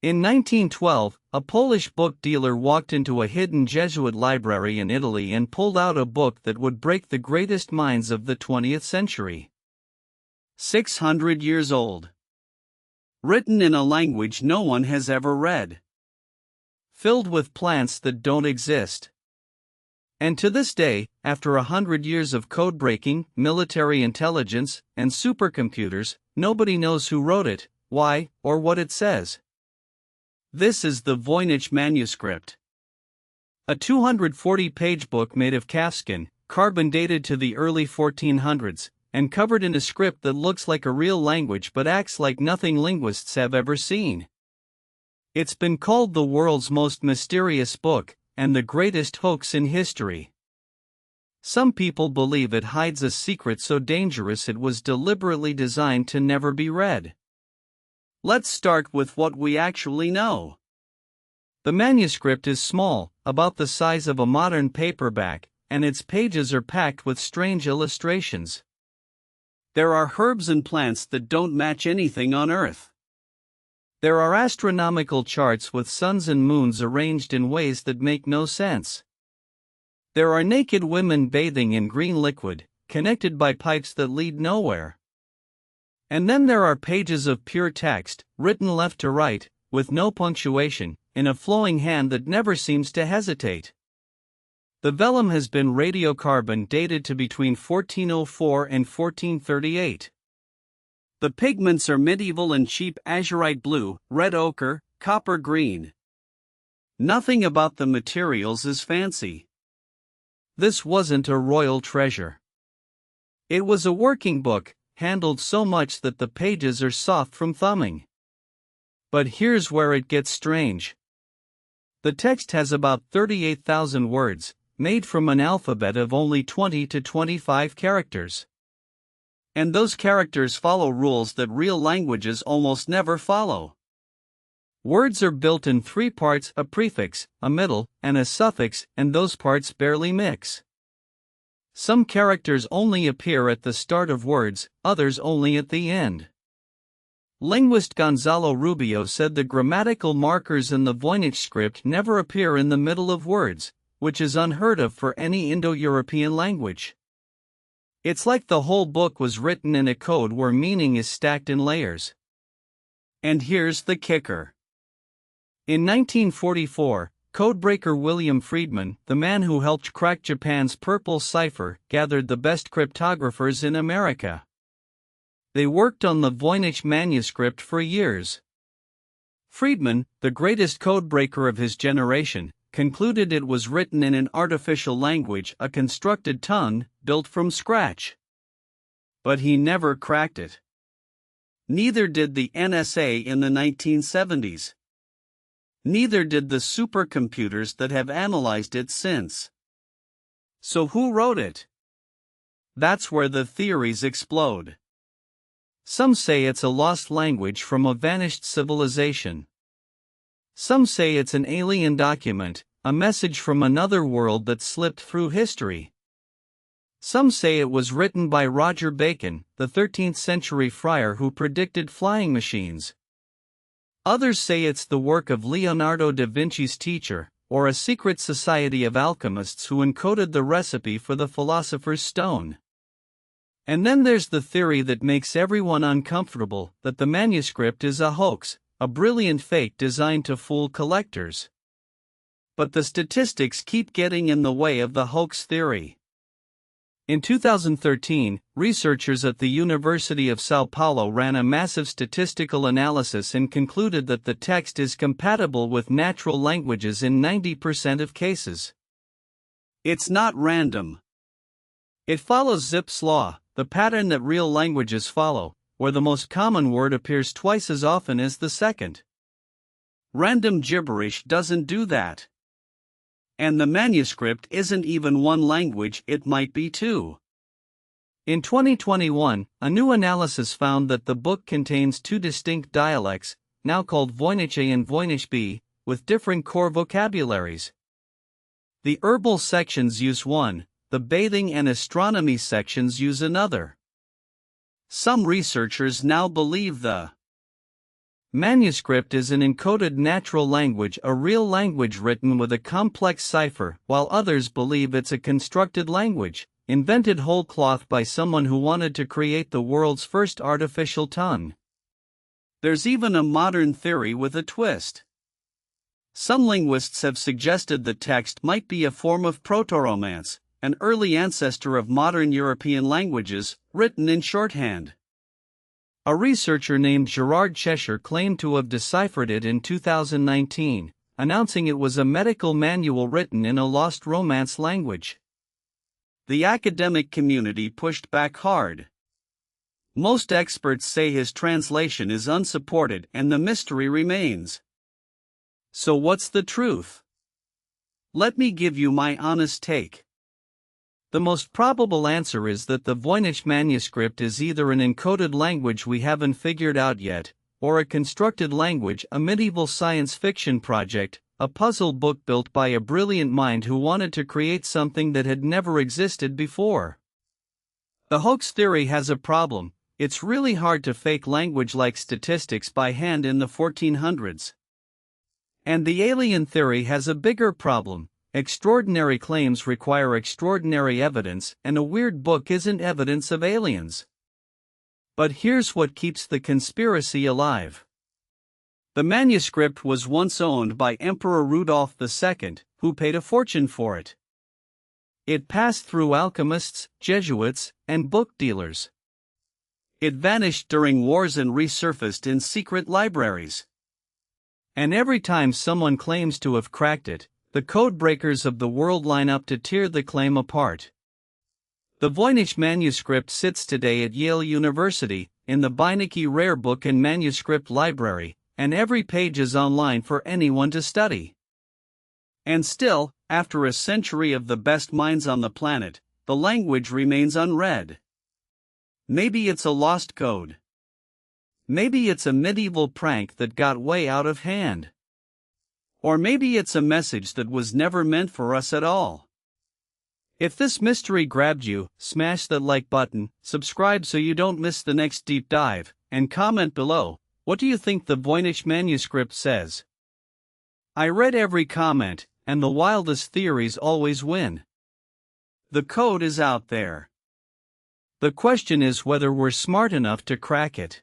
In 1912, a Polish book dealer walked into a hidden Jesuit library in Italy and pulled out a book that would break the greatest minds of the 20th century. 600 years old. Written in a language no one has ever read. Filled with plants that don't exist. And to this day, after 100 years of code breaking, military intelligence, and supercomputers, nobody knows who wrote it, why, or what it says. This is the Voynich Manuscript. A 240-page book made of calfskin, carbon dated to the early 1400s, and covered in a script that looks like a real language but acts like nothing linguists have ever seen. It's been called the world's most mysterious book, and the greatest hoax in history. Some people believe it hides a secret so dangerous it was deliberately designed to never be read. Let's start with what we actually know. The manuscript is small, about the size of a modern paperback, and its pages are packed with strange illustrations. There are herbs and plants that don't match anything on Earth. There are astronomical charts with suns and moons arranged in ways that make no sense. There are naked women bathing in green liquid, connected by pipes that lead nowhere. And then there are pages of pure text, written left to right, with no punctuation, in a flowing hand that never seems to hesitate. The vellum has been radiocarbon dated to between 1404 and 1438. The pigments are medieval and cheap azurite blue, red ochre, copper green. Nothing about the materials is fancy. This wasn't a royal treasure. It was a working book, handled so much that the pages are soft from thumbing. But here's where it gets strange. The text has about 38,000 words, made from an alphabet of only 20 to 25 characters. And those characters follow rules that real languages almost never follow. Words are built in three parts: a prefix, a middle, and a suffix, and those parts barely mix. Some characters only appear at the start of words, others only at the end. Linguist Gonzalo Rubio said the grammatical markers in the Voynich script never appear in the middle of words, which is unheard of for any Indo-European language. It's like the whole book was written in a code where meaning is stacked in layers. And here's the kicker. In 1944, codebreaker William Friedman, the man who helped crack Japan's purple cipher, gathered the best cryptographers in America. They worked on the Voynich Manuscript for years. Friedman, the greatest codebreaker of his generation, concluded it was written in an artificial language, a constructed tongue, built from scratch. But he never cracked it. Neither did the NSA in the 1970s. Neither did the supercomputers that have analyzed it since. So who wrote it? That's where the theories explode. Some say it's a lost language from a vanished civilization. Some say it's an alien document, a message from another world that slipped through history. Some say it was written by Roger Bacon, the 13th century friar who predicted flying machines. Others say it's the work of Leonardo da Vinci's teacher, or a secret society of alchemists who encoded the recipe for the philosopher's stone. And then there's the theory that makes everyone uncomfortable, that the manuscript is a hoax, a brilliant fake designed to fool collectors. But the statistics keep getting in the way of the hoax theory. In 2013, researchers at the University of São Paulo ran a massive statistical analysis and concluded that the text is compatible with natural languages in 90% of cases. It's not random. It follows Zipf's law, the pattern that real languages follow, where the most common word appears twice as often as the second. Random gibberish doesn't do that. And the manuscript isn't even one language, it might be two. In 2021, a new analysis found that the book contains two distinct dialects, now called Voynich A and Voynich B, with different core vocabularies. The herbal sections use one, the bathing and astronomy sections use another. Some researchers now believe the Manuscript is an encoded natural language, a real language written with a complex cipher, while others believe it's a constructed language, invented whole cloth by someone who wanted to create the world's first artificial tongue. There's even a modern theory with a twist. Some linguists have suggested the text might be a form of proto-Romance, an early ancestor of modern European languages, written in shorthand. A researcher named Gerard Cheshire claimed to have deciphered it in 2019, announcing it was a medical manual written in a lost Romance language. The academic community pushed back hard. Most experts say his translation is unsupported and the mystery remains. So what's the truth? Let me give you my honest take. The most probable answer is that the Voynich Manuscript is either an encoded language we haven't figured out yet, or a constructed language, a medieval science fiction project, a puzzle book built by a brilliant mind who wanted to create something that had never existed before. The hoax theory has a problem. It's really hard to fake language like statistics by hand in the 1400s. And the alien theory has a bigger problem. Extraordinary claims require extraordinary evidence, and a weird book isn't evidence of aliens. But here's what keeps the conspiracy alive. The manuscript was once owned by Emperor Rudolph II, who paid a fortune for it. It passed through alchemists, Jesuits, and book dealers. It vanished during wars and resurfaced in secret libraries. And every time someone claims to have cracked it, the codebreakers of the world line up to tear the claim apart. The Voynich Manuscript sits today at Yale University, in the Beinecke Rare Book and Manuscript Library, and every page is online for anyone to study. And still, after a century of the best minds on the planet, the language remains unread. Maybe it's a lost code. Maybe it's a medieval prank that got way out of hand. Or maybe it's a message that was never meant for us at all. If this mystery grabbed you, smash that like button, subscribe so you don't miss the next deep dive, and comment below, what do you think the Voynich Manuscript says? I read every comment, and the wildest theories always win. The code is out there. The question is whether we're smart enough to crack it.